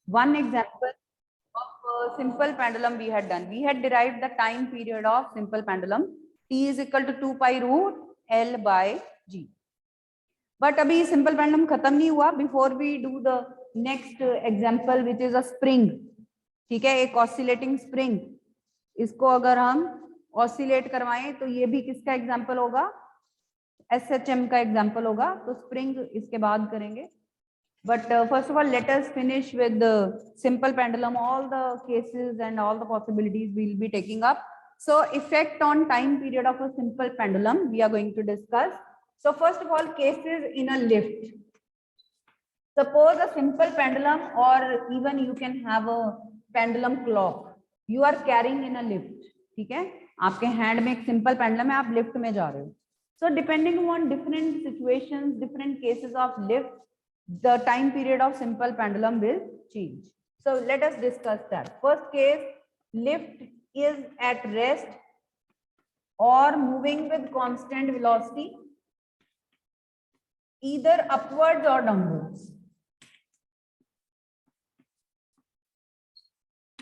One example of a simple pendulum we had done. We had derived the time period of simple pendulum. T is equal to 2 pi root L by G. But अभी simple pendulum खत्म नहीं हुआ. Before we do the next example, which is a spring. ठीक है, एक oscillating spring. इसको अगर हम oscillate करवाएं तो ये भी किसका example होगा? SHM का example होगा. तो spring इसके बाद करेंगे. But first of all, let us finish with the simple pendulum, all the cases and all the possibilities we'll be taking up. So effect on time period of a simple pendulum, we are going to discuss. So first of all, cases in a lift. Suppose a simple pendulum, or even you can have a pendulum clock. You are carrying in a lift. ठीक है, आपके hand में एक simple pendulum है, आप lift में जा रहे हो. So depending on different situations, different cases of lift, the time period of simple pendulum will change. So let us discuss that. First case, lift is at rest or moving with constant velocity, either upwards or downwards.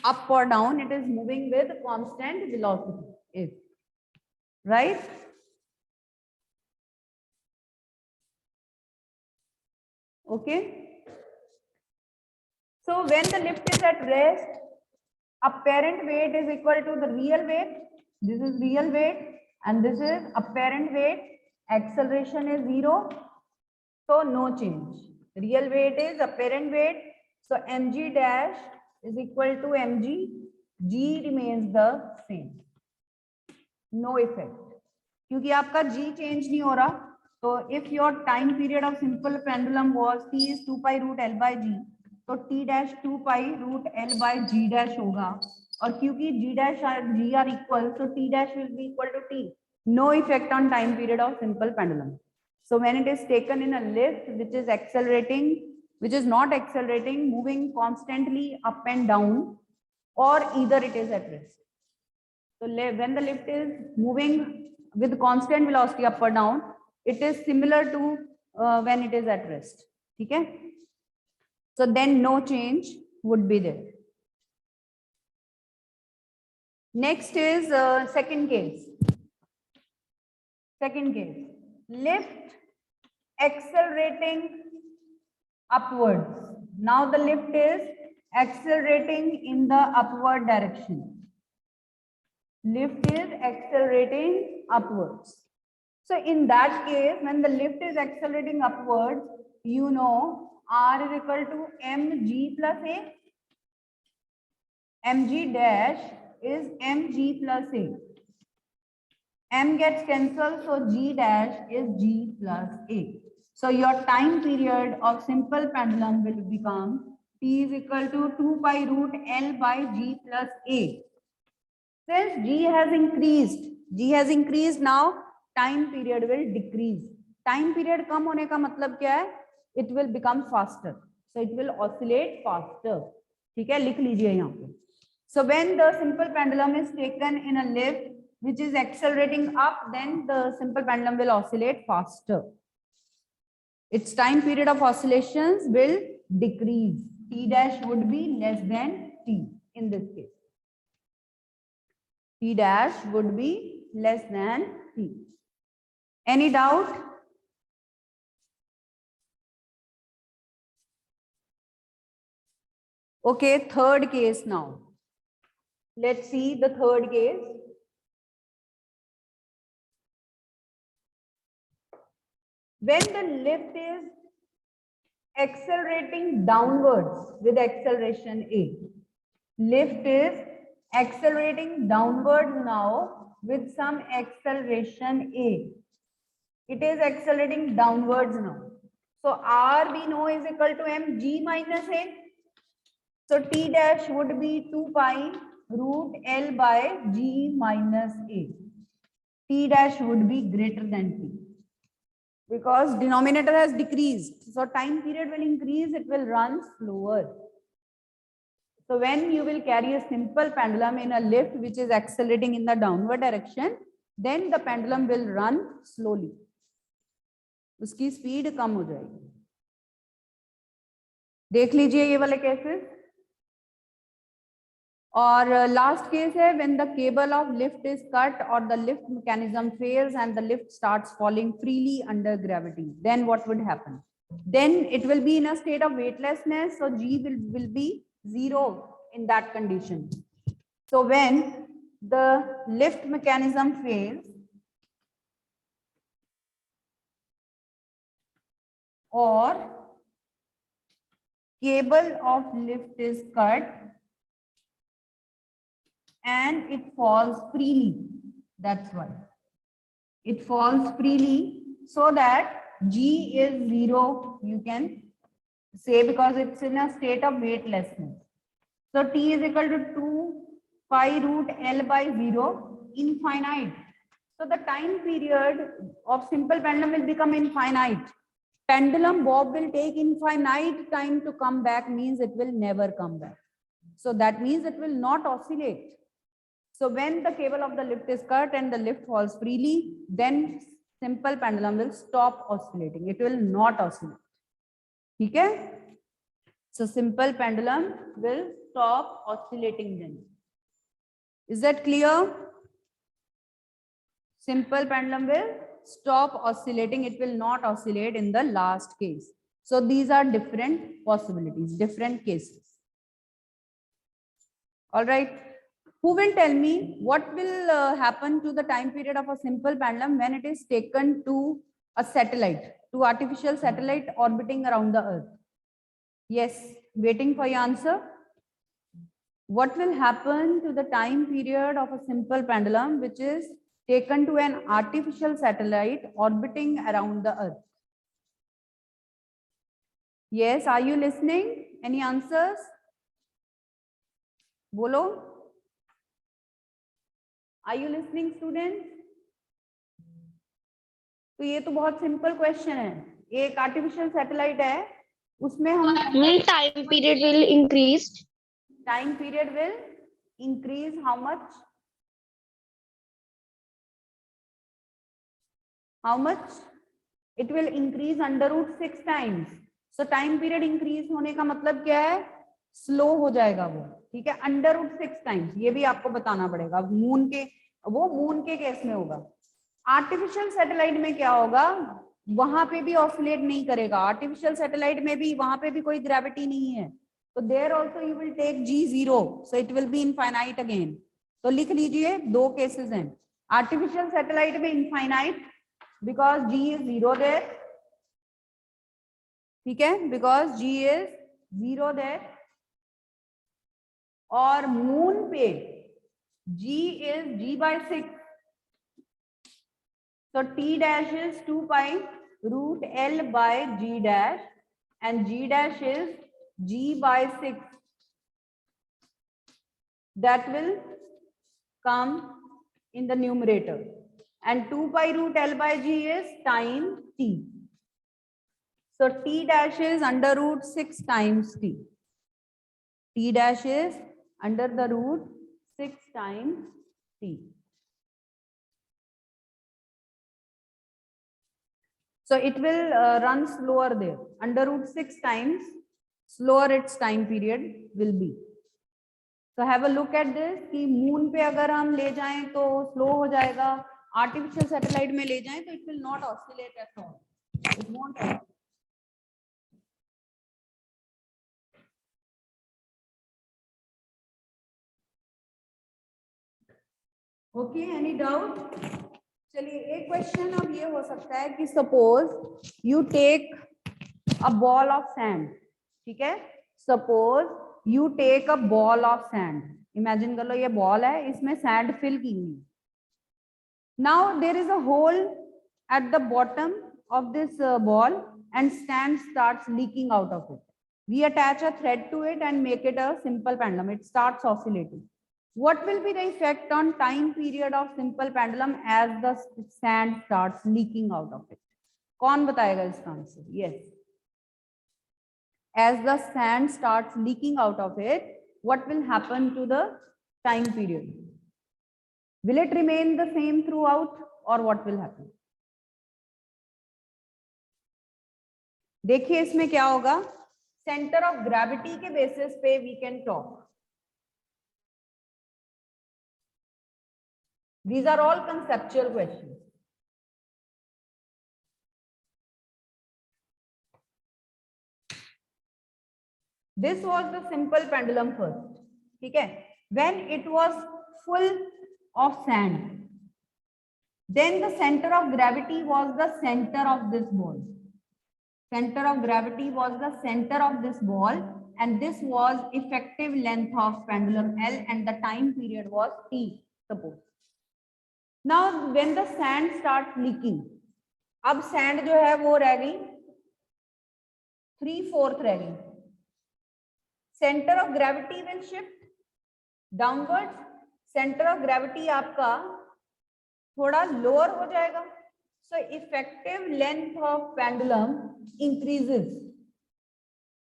Up or down, it is moving with constant velocity. Is right? Okay. So when the lift is at rest, apparent weight is equal to the real weight. This is real weight and this is apparent weight. Acceleration is 0. So no change. Real weight is apparent weight. So mg dash is equal to mg. G remains the same. No effect. क्योंकि आपका G change नहीं हो रहा. So if your time period of simple pendulum was T is 2 pi root L by G, तो T dash 2 pi root L by G dash होगा. और क्योंकि G dash और G are equal, so T dash will be equal to T. No effect on time period of simple pendulum. So when it is taken in a lift which is accelerating, which is not accelerating, moving constantly up and down, or either it is at rest. So when the lift is moving with constant velocity up or down, it is similar to when it is at rest. Okay? So then no change would be there. Next is second case. Second case, lift accelerating upwards. Now the lift is accelerating in the upward direction. Lift is accelerating upwards. So in that case, when the lift is accelerating upwards, you know R is equal to mg plus a. Mg dash is mg plus a. M gets cancelled, so G dash is G plus A. So your time period of simple pendulum will become T is equal to 2 pi root L by G plus A. Since G has increased now, time period will decrease. Time period कम होने का मतलब क्या है? It will become faster. So it will oscillate faster. ठीक है, लिख लीजिए यहाँ पे. So when the simple pendulum is taken in a lift which is accelerating up, then the simple pendulum will oscillate faster. Its time period of oscillations will decrease. T dash would be less than T in this case. T dash would be less than T. Any doubt? Okay, third case now. Let's see the third case. When the lift is accelerating downwards with acceleration A. Lift is accelerating downwards now with some acceleration A. It is accelerating downwards now. So R we know is equal to mg minus A. So T dash would be 2 pi root L by G minus A. T dash would be greater than T. Because denominator has decreased. So time period will increase, it will run slower. So when you will carry a simple pendulum in a lift which is accelerating in the downward direction, then the pendulum will run slowly. उसकी speed कम हो जाएगी. देख लीजिए ये वाले cases. और last case है when the cable of lift is cut or the lift mechanism fails and the lift starts falling freely under gravity, then what would happen? Then it will be in a state of weightlessness, so G will be 0 in that condition. So when the lift mechanism fails or cable of lift is cut and it falls freely, that's why it falls freely, so that G is 0, you can say, because it's in a state of weightlessness. So T is equal to 2 pi root L by 0, infinite. So the time period of simple pendulum will become infinite. Pendulum bob will take infinite time to come back, means it will never come back. So that means it will not oscillate. So when the cable of the lift is cut and the lift falls freely, then simple pendulum will stop oscillating. It will not oscillate. Okay? So simple pendulum will stop oscillating then. Is that clear? Simple pendulum will stop oscillating. It will not oscillate in the last case. So these are different possibilities, different cases. All right. Who will tell me what will happen to the time period of a simple pendulum when it is taken to a satellite, to artificial satellite orbiting around the Earth? Yes, waiting for your answer. What will happen to the time period of a simple pendulum which is taken to an artificial satellite orbiting around the Earth? Yes, are you listening? Any answers? Bolo? Are you listening, students? तो ये तो बहुत simple question है. एक artificial satellite है, उसमें हम time period will increase. Time period will increase how much? How much? It will increase under root 6 times. So time period increase होने का मतलब क्या है? स्लो हो जाएगा वो. ठीक है, अंडर रूट 6 टाइम्स. ये भी आपको बताना पड़ेगा. मून के केस में होगा. आर्टिफिशियल सैटेलाइट में क्या होगा? वहां पे भी ऑसिलेट नहीं करेगा. आर्टिफिशियल सैटेलाइट में भी वहां पे भी कोई ग्रेविटी नहीं है. तो there also you will take G0, so it will be infinite again. तो लिख लीजिए, दो केसेस हैं. आर्टिफिशियल सैटेलाइट में infinite because G is 0 there. ठीक है, because G is 0 there. और मून पे G is G by 6. So T dash is 2 pi root L by G dash and G dash is G by 6. That will come in the numerator. And 2 pi root L by G is time T. So T dash is under root 6 times T. T dash is under the root 6 times T. So it will run slower there. Under root 6 times, slower its time period will be. So have a look at this. कि moon पे अगर हम ले जाएं तो slow हो जाएगा. Artificial satellite में ले जाएं तो it will not oscillate at all. It won't. Okay, any doubt? चलिए, एक क्वेश्चन अब ये हो सकता है कि suppose you take a ball of sand. ठीक है, suppose you take a ball of sand. Imagine कर लो ये बॉल है, इसमें सैंड फिल की हुई. Now there is a hole at the bottom of this ball and sand starts leaking out of it. We attach a thread to it and make it a simple pendulum. It starts oscillating. What will be the effect on time period of simple pendulum as the sand starts leaking out of it? कौन बताएगा इसका answer? Yes. As the sand starts leaking out of it, what will happen to the time period? Will it remain the same throughout or what will happen? देखिए इसमें क्या होगा. Centre of gravity के basis पे we can talk. These are all conceptual questions. This was the simple pendulum first. Okay. When it was full of sand, then the center of gravity was the center of this ball. Center of gravity was the center of this ball, and this was effective length of pendulum L, and the time period was T, suppose. Now when the sand starts leaking, अब sand जो है वो रह गई 3/4 रह गई. Center of gravity will shift downwards. Center of gravity आपका थोड़ा lower हो जाएगा. So effective length of pendulum increases.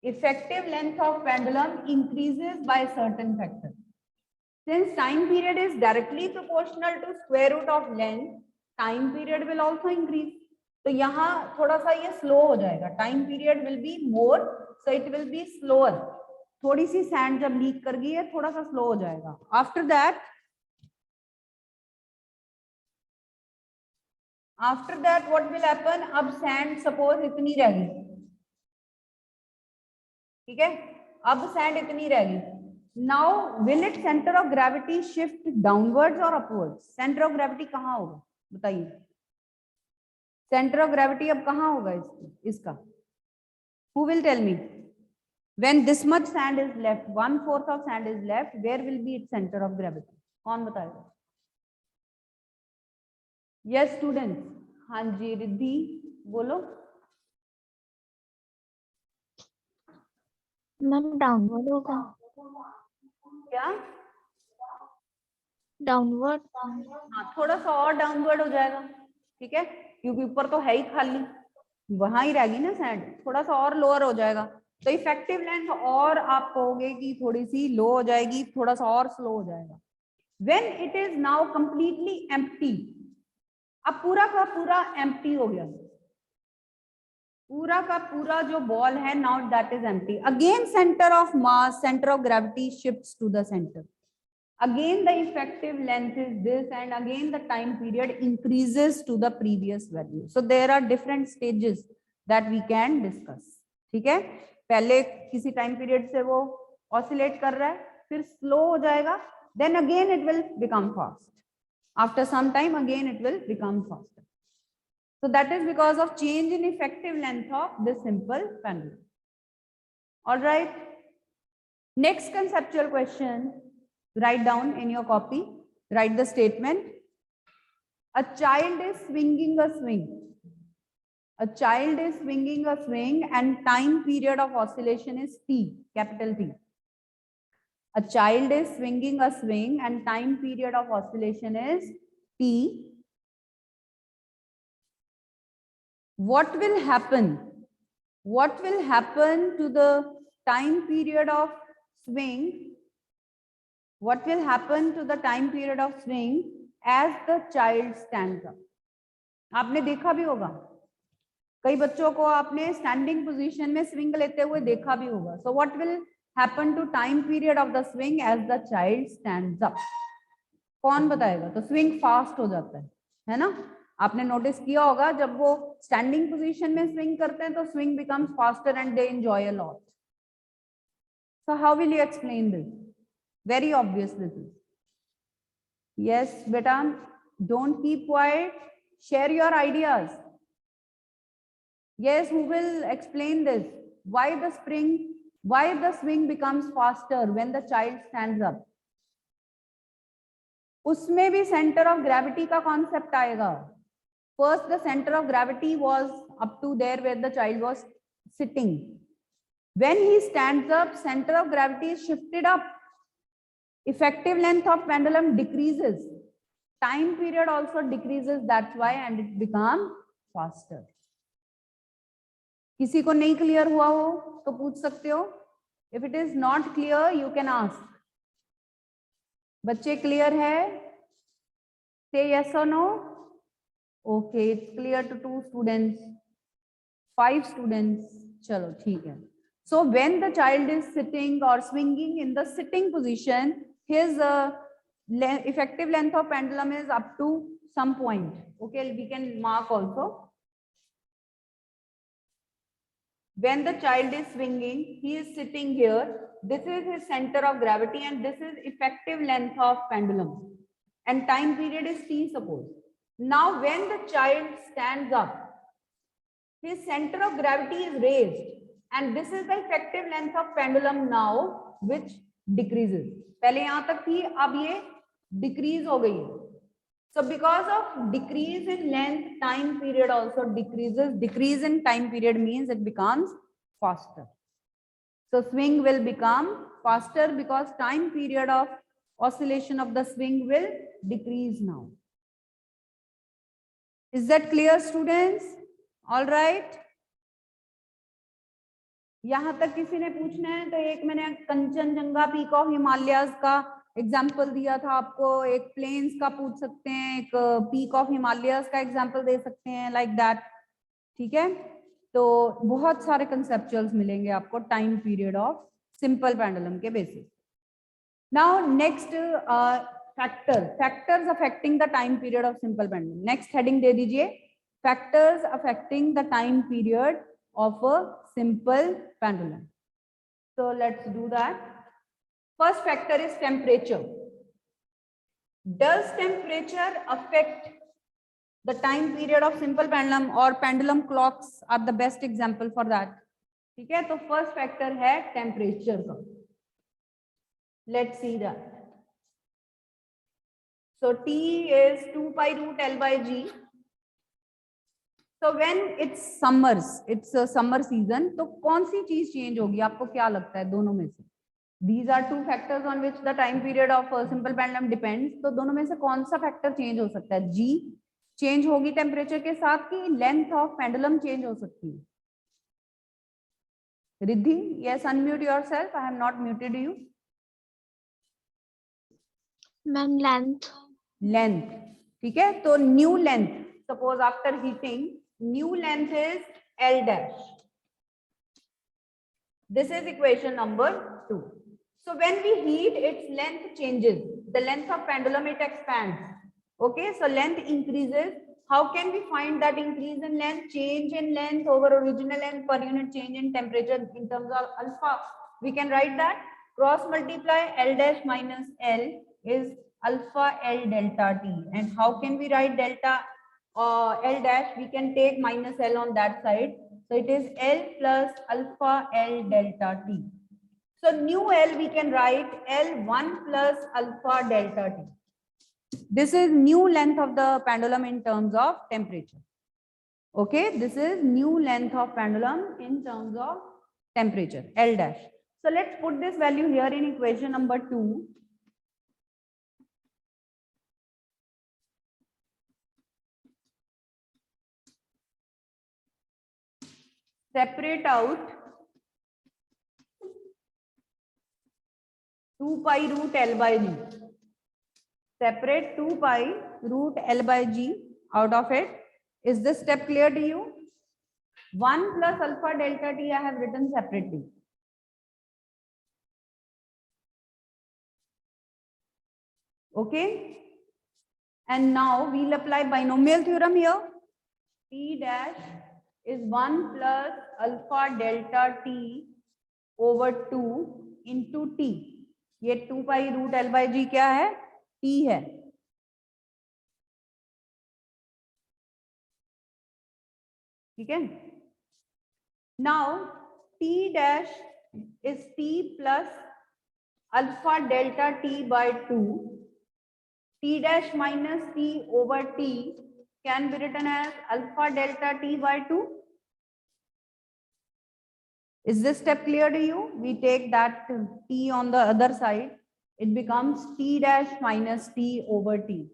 Effective length of pendulum increases by a certain factor. Since time period is directly proportional to square root of length, time period will also increase. तो यहाँ थोड़ा सा ये slow हो जाएगा. Time period will be more, so it will be slower. थोड़ी सी sand जब leak कर गई है, थोड़ा सा slow हो जाएगा. After that, what will happen? अब sand suppose इतनी रह गई, ठीक है? अब sand इतनी रह गई. Now will its center of gravity shift downwards or upwards? Center of gravity कहाँ होगा? बताइए. Center of gravity अब कहाँ होगा इसका? Who will tell me? When this much sand is left, 1/4 of sand is left, where will be its center of gravity? कौन बताएगा? Yes, students. हाँ जी, रिद्धि बोलो. मैम डाउनवर्ड होगा. क्या? डाउनवर्ड. हाँ, थोड़ा सा और डाउनवर्ड हो जाएगा, ठीक है, क्योंकि ऊपर तो है ही खाली, वहां ही रहेगी ना सैंड. थोड़ा सा और लोअर हो जाएगा, तो इफेक्टिव लेंथ और आप कहोगे कि थोड़ी सी लो हो जाएगी, थोड़ा सा और स्लो हो जाएगा. When it is now completely empty, अब पूरा का पूरा एम्प्टी हो गया, पूरा का पूरा जो बॉल है now that is empty. Again centre of mass, centre of gravity shifts to the centre. Again the effective length is this, and again the time period increases to the previous value. So there are different stages that we can discuss. ठीक है, पहले किसी time period से वो oscillate कर रहा है, फिर slow हो जाएगा, then again it will become fast. After some time again it will become faster. So that is because of change in effective length of this simple pendulum. All right. Next conceptual question. Write down in your copy, write the statement. A child is swinging a swing. A child is swinging a swing and time period of oscillation is T, capital T. A child is swinging a swing and time period of oscillation is T. What will happen? What will happen to the time period of swing? What will happen to the time period of swing as the child stands up? आपने देखा भी होगा, कई बच्चों को आपने standing position में swing लेते हुए देखा भी होगा. So what will happen to time period of the swing as the child stands up? कौन बताएगा? तो स्विंग फास्ट हो जाता है ना? आपने नोटिस किया होगा, जब वो स्टैंडिंग पोजीशन में स्विंग करते हैं तो swing becomes faster and they enjoy a lot. So how will you explain this? Very obvious this is. Yes, beta, don't keep quiet. Share your ideas. Yes, who will explain this? Why the swing becomes faster when the child stands up? उसमें भी center of gravity का concept आएगा. First, the center of gravity was up to there where the child was sitting. When he stands up, center of gravity is shifted up. Effective length of pendulum decreases, time period also decreases, that's why, and it becomes faster. किसी को नहीं clear हुआ हो तो पूछ सकते हो. If it is not clear, you can ask. बच्चे क्लियर है? Say yes or no. Okay, it's clear to 2 students, 5 students. चलो ठीक है. So when the child is sitting or swinging in the sitting position, his effective length of pendulum is up to some point. Okay, we can mark also. When the child is swinging, he is sitting here. This is his center of gravity and this is effective length of pendulum. And time period is t, suppose. Now, when the child stands up, his center of gravity is raised and this is the effective length of pendulum now, which decreases. पहले यहाँ तक थी, अब ये decrease हो गई है. So because of decrease in length, time period also decreases. Decrease in time period means it becomes faster. So swing will become faster because time period of oscillation of the swing will decrease now. Is that clear, students? All right. यहाँ तक किसी ने पूछना है तो एक मैंने Kanchenjunga peak of Himalayas का एग्जाम्पल दिया था आपको, एक प्लेन्स का पूछ सकते हैं, एक पीक ऑफ हिमालयाज का एग्जाम्पल दे सकते हैं, लाइक दैट. ठीक है, तो बहुत सारे कंसेप्चुअल्स मिलेंगे आपको time period of simple pendulum के basis. Now next factors affecting the time period of simple pendulum. Next heading दे दीजिए, factors affecting the time period of a simple pendulum. So let's do that. First factor is temperature. Does temperature affect the time period of simple pendulum, or pendulum clocks are the best example for that? ठीक है, तो first factor है temperature का. Let's see that. So T is 2 pi root L by G. So when it's summers, it's a summer season, तो कौन सी चीज change होगी, आपको क्या लगता है दोनों में से? These are two factors on which the time period of simple pendulum depends. तो दोनों में से कौन सा फैक्टर चेंज हो सकता है? G चेंज होगी टेम्परेचर के साथ, की लेंथ ऑफ पेंडुलम चेंज हो सकती है? Riddhi, yes, unmute yourself. I have not muted you. Ma'am, length. Length, ठीक है, तो new length, suppose after heating, new length is L dash. This is equation number 2. So when we heat, its length changes. The length of pendulum, it expands. Okay, so length increases. How can we find that increase in length? Change in length over original length per unit change in temperature in terms of alpha. We can write that cross multiply L dash minus L is alpha L delta T. And how can we write delta L dash? We can take minus L on that side. So it is L plus alpha L delta T. So new L we can write L1 plus alpha delta T. This is new length of the pendulum in terms of temperature. Okay, this is new length of pendulum in terms of temperature, L dash. So let's put this value here in equation number 2. Separate out 2 pi root L by G. Separate 2 pi root L by G out of it. Is this step clear to you? 1 plus alpha delta T I have written separately. Okay. And now we'll apply binomial theorem here. T dash is 1 plus alpha delta T over 2 into T. ये 2 pi root L by G क्या है? T है. ठीक है. Now T dash is T plus alpha delta T by 2. T dash minus T over T can be written as alpha delta T by 2. Is this step clear to you? We take that T on the other side. It becomes T dash minus T over T.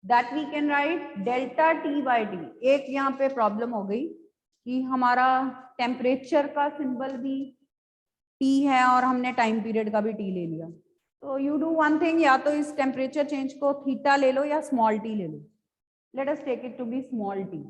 That we can write delta T by T. एक यहाँ पे problem हो गई कि हमारा temperature का symbol भी T है और हमने टाइम पीरियड का भी T ले लिया. तो यू डू वन थिंग, या तो इस टेम्परेचर चेंज को थीटा ले लो या स्मॉल t ले लो. Let us take it to be small t.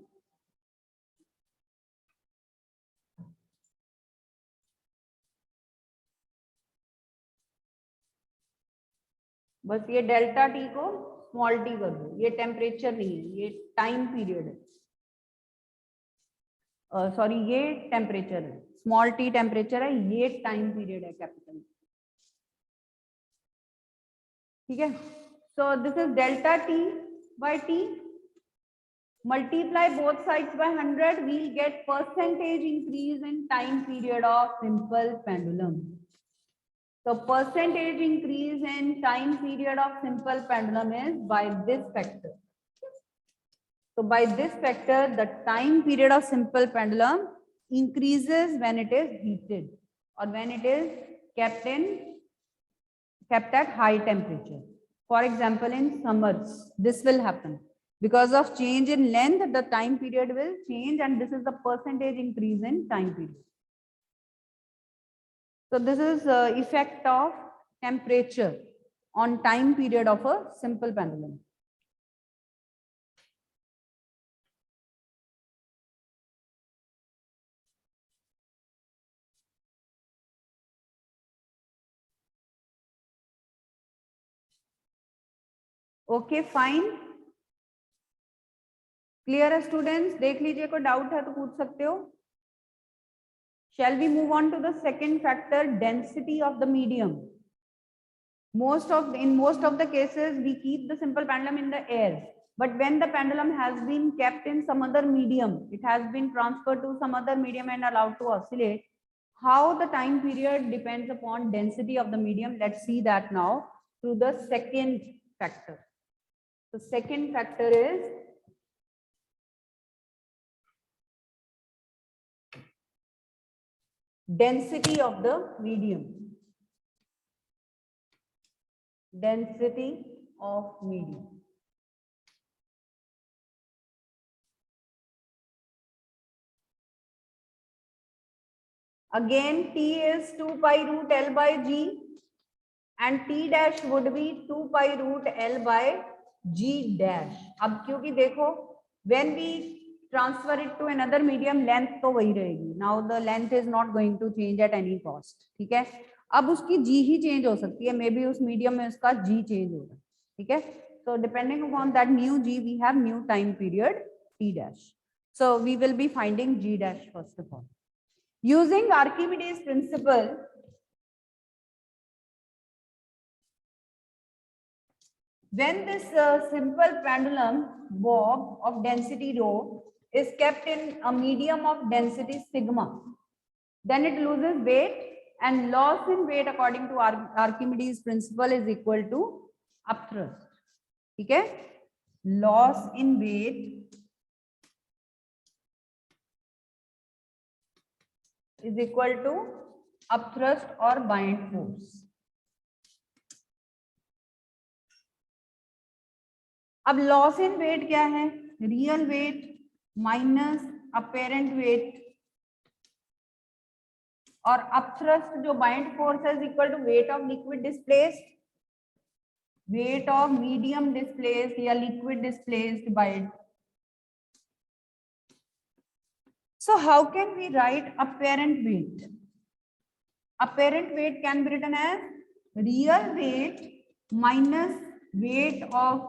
बस ये डेल्टा टी को स्मॉल टी कर दो, ये टेम्परेचर नहीं है, ये टाइम पीरियड है, सॉरी ये टेम्परेचर है, स्मॉल टी टेम्परेचर है, ये टाइम पीरियड है कैपिटल। ठीक है, so this is delta t by t, multiply both sides by 100, we'll get percentage increase in time period of simple pendulum. So percentage increase in time period of simple pendulum is by this factor. So by this factor, the time period of simple pendulum increases when it is heated or when it is kept at high temperature. For example, in summers, this will happen. Because of change in length, the time period will change, and this is the percentage increase in time period. So this is effect of temperature on time period of a simple pendulum. Okay, fine. Clear है students? देख लीजिए, कोई doubt है तो पूछ सकते हो. Shall we move on to the second factor, density of the medium? In most of the cases, we keep the simple pendulum in the air. But when the pendulum has been kept in some other medium, it has been transferred to some other medium and allowed to oscillate. How the time period depends upon density of the medium. Let's see that now through the second factor. The second factor is density of the medium. Density of medium. Again, T is 2 pi root L by G and T dash would be 2 pi root L by G dash. अब क्योंकि देखो, when we transfer it to another medium, length तो वही रहेगी. Now the length is not going to change at any cost. ठीक है, अब उसकी G ही change हो सकती है, मे बी उस medium में उसका G change होगा. ठीक है, so depending upon that new G, we have new time period T dash. So we will be finding G dash first of all. Using Archimedes principle, when this simple pendulum bob of density rho is kept in a medium of density sigma, then it loses weight, and loss in weight according to Archimedes principle is equal to upthrust. Okay, loss in weight is equal to upthrust or bind force. अब loss in weight क्या है? Real weight minus apparent weight, और upthrust जो buoyant force है equal to weight of liquid displaced, weight of medium displaced या liquid displaced buoyant. So how can we write apparent weight? Apparent weight can be written as real weight minus weight of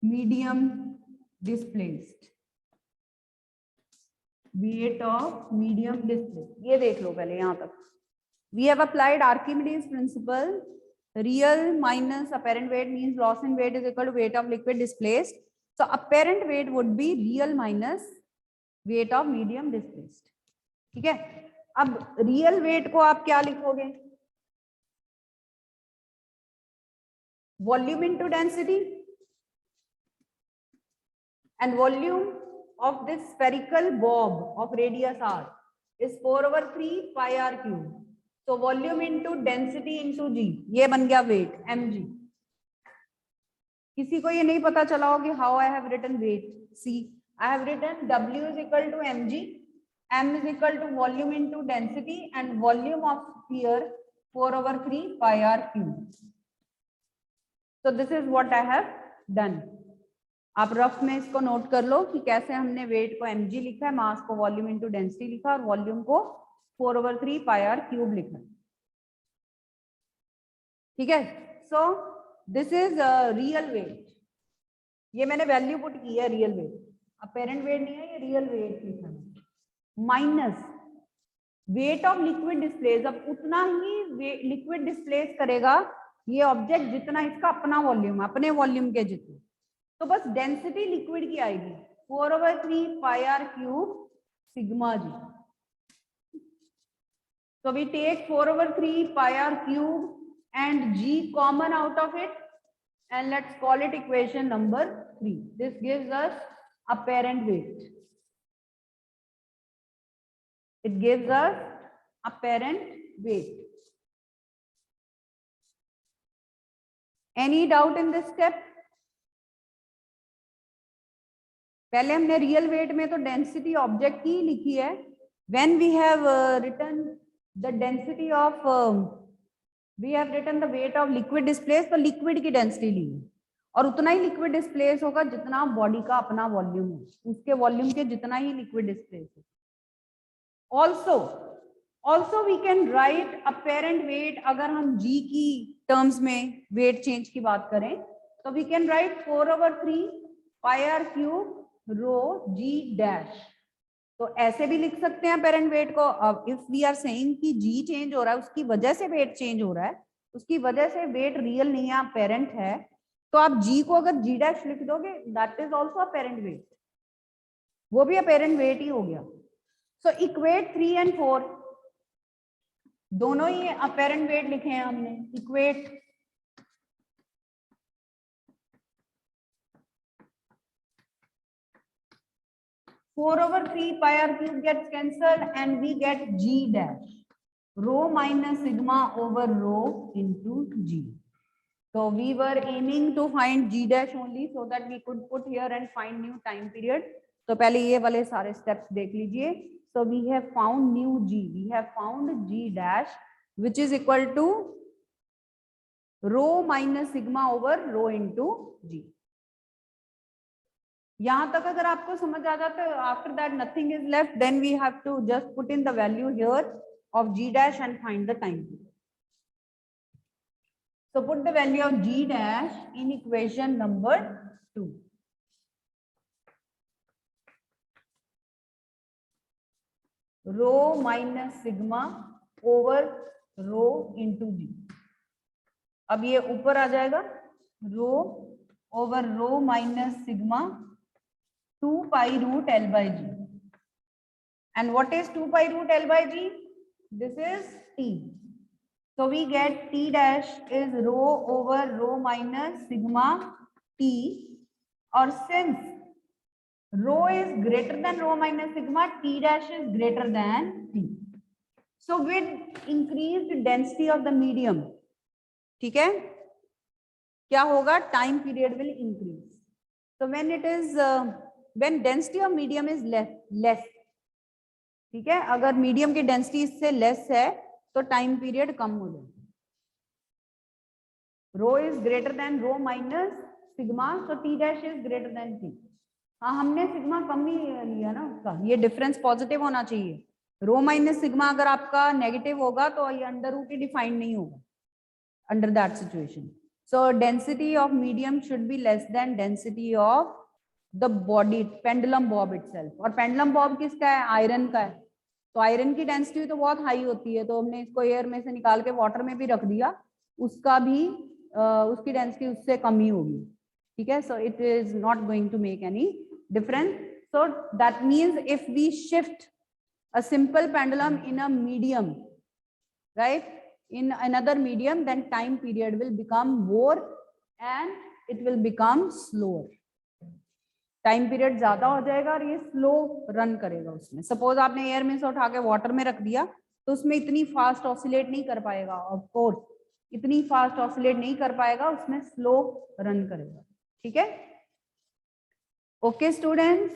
medium displaced. Weight of medium displaced. ये देख लो पहले यहाँ तक. We have applied Archimedes principle. Real minus apparent weight means loss in weight is equal to weight of liquid displaced. So apparent weight would be real minus weight of medium displaced. ठीक है, अब real weight को आप क्या लिखोगे? Volume into density. And volume of this spherical bob of radius r is 4/3 pi r cube. So volume into density into g, ये बन गया weight mg. किसी को ये नहीं पता चला हो कि how I have written weight? See, I have written W is equal to mg, m is equal to volume into density, and volume of sphere 4/3 pi r cube. So this is what I have done. आप rough में इसको note कर लो कि कैसे हमने wait को mg लिखा है, मास को वॉल्यूम इनटू डेंसिटी लिखा और वॉल्यूम को 4/3 पाई आर क्यूब लिखा. ठीक है, so this is real weight, ये मैंने वैल्यू पुट की है रियल वेट, अपेरेंट वेट नहीं है, ये रियल वेट लिखा है, minus weight of liquid displace. अब उतना ही लिक्विड डिस्प्लेस करेगा ये ऑब्जेक्ट जितना इसका अपना वॉल्यूम, अपने वॉल्यूम के जितने। तो बस डेंसिटी लिक्विड की आएगी 4/3 pi r cube sigma g. So we take 4/3 pi r cube and g common out of it, and let's call it equation number 3. This gives us apparent weight. It gives us apparent weight. Any doubt in this step? पहले हमने real wait में तो density object की लिखी है। When we have written the density of we have written the weight of liquid displaced, तो liquid की density ली और उतना ही लिक्विड डिस्प्लेस होगा जितना बॉडी का अपना वॉल्यूम है, उसके वॉल्यूम के जितना ही लिक्विड डिस्प्लेस है। Also we can write apparent weight, अगर हम जी की टर्म्स में वेट चेंज की बात करें तो we can write 4/3 pi r cube rho g dash. तो ऐसे भी लिख सकते हैं अपेरेंट वेट को। अब इफ वी आर सेइंग कि जी चेंज हो रहा है, उसकी वजह से वेट चेंज हो रहा है, उसकी वजह से वेट रियल नहीं है, अपेरेंट है, तो आप जी को अगर जी डैश लिख दोगे that is also apparent wait, वो भी अपेरेंट वेट ही हो गया। सो इक्वेट 3 and 4 दोनों ही अपेरेंट वेट लिखे हैं हमने। Equate 4/3 pi r cube gets cancelled and we get g dash, rho minus sigma over rho into g. So we were aiming to find g dash only so that we could put here and find new time period. तो पहले ये वाले सारे steps देख लीजिए। So we have found new g, we have found g dash which is equal to rho minus sigma over rho into g. यहां तक अगर आपको समझ आ जाता है, after that nothing is left, then we have to just put in the value here of g dash and find the time period. So put the value of g dash in equation number 2. Rho minus sigma over rho into g. अब ये ऊपर आ जाएगा, rho over rho minus sigma 2 pi root L by G. And what is 2 pi root L by G? This is T. So we get T dash is rho over rho minus sigma T. Or since rho is greater than rho minus sigma, T dash is greater than T. So with increased density of the medium, ठीक है, क्या होगा? Time period will increase. So when it is when density of medium is less, ठीक है, अगर medium की density इससे less है तो टाइम पीरियड कम हो जाएगा। Rho is greater than rho minus sigma, so t dash is greater than t. हाँ, हमने सिग्मा कम ही लिया ना उसका, ये डिफरेंस पॉजिटिव होना चाहिए। रो माइनस सिग्मा अगर आपका नेगेटिव होगा तो ये अंडर रूट ही डिफाइन नहीं होगा under that situation. So density of medium should be less than density of the body, pendulum Bob itself. और पेंडुलम बॉब किसका है? आयरन का है। तो आयरन की डेंसिटी तो बहुत हाई होती है, तो हमने इसको एयर में से निकाल के वाटर में भी रख दिया, उसका भी उसकी डेंसिटी उससे कम ही होगी, ठीक है। So it is not going to make any difference. So that means if we shift a simple pendulum in a medium, right, in another medium, then time period will become more and it will become slower. Time period ज्यादा हो जाएगा और ये slow run करेगा उसमें। Suppose आपने air में से उठा के वाटर में रख दिया तो उसमें इतनी फास्ट ऑसिलेट नहीं कर पाएगा, ऑफ कोर्स इतनी फास्ट ऑसिलेट नहीं कर पाएगा, उसमें स्लो रन करेगा, ठीक है। Okay students,